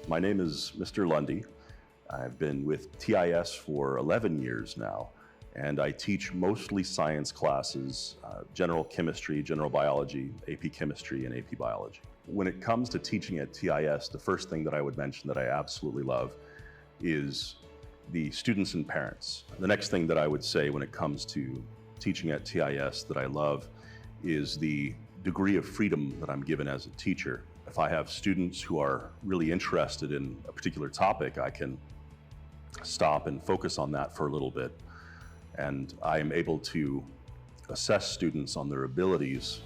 My name is Mr. Lundy. I've been with TIS for 11 years now, and I teach mostly science classes, general chemistry, general biology, AP chemistry, and AP biology. When it comes to teaching at TIS, the first thing that I would mention that I absolutely love is the students and parents. The next thing that I would say when it comes to teaching at TIS that I love is the degree of freedom that I'm given as a teacher. If I have students who are really interested in a particular topic, I can stop and focus on that for a little bit. And I am able to assess students on their abilities,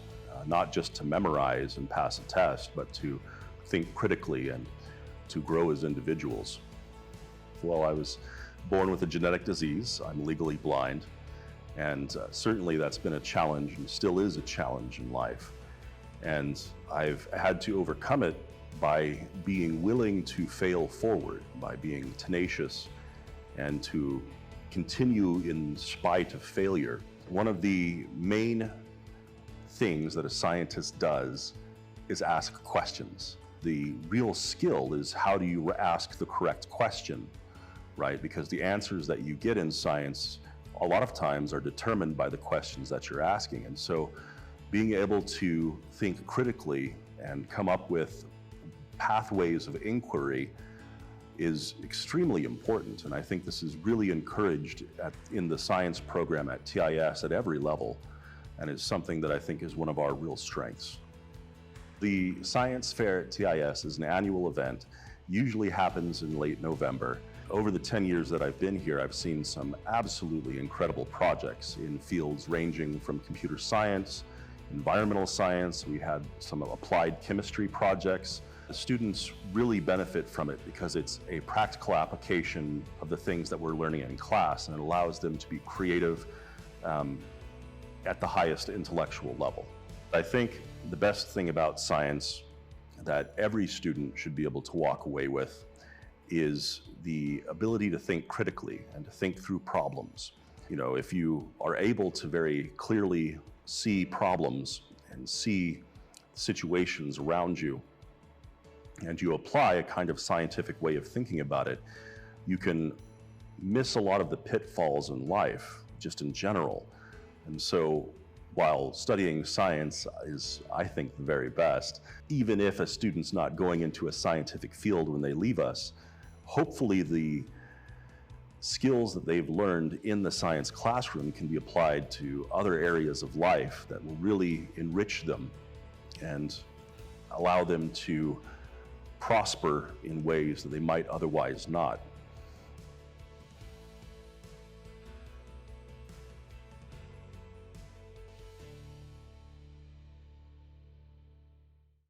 not just to memorize and pass a test, but to think critically and to grow as individuals. Well, I was born with a genetic disease. I'm legally blind. And certainly that's been a challenge and still is a challenge in life. And I've had to overcome it by being willing to fail forward, by being tenacious and to continue in spite of failure. One of the main things that a scientist does is ask questions. The real skill is how do you ask the correct question, right? Because the answers that you get in science a lot of times are determined by the questions that you're asking. And so being able to think critically and come up with pathways of inquiry is extremely important. And I think this is really encouraged in the science program at TIS at every level, and is something that I think is one of our real strengths. The science fair at TIS is an annual event, usually happens in late November. Over the 10 years that I've been here, I've seen some absolutely incredible projects in fields ranging from computer science, environmental science. We had some applied chemistry projects. The students really benefit from it because it's a practical application of the things that we're learning in class, and it allows them to be creative at the highest intellectual level. I think the best thing about science that every student should be able to walk away with is the ability to think critically and to think through problems. You know, if you are able to very clearly see problems and see situations around you, and you apply a kind of scientific way of thinking about it, you can miss a lot of the pitfalls in life, just in general. And so while studying science is, I think, the very best, even if a student's not going into a scientific field when they leave us, hopefully the skills that they've learned in the science classroom can be applied to other areas of life that will really enrich them and allow them to prosper in ways that they might otherwise not.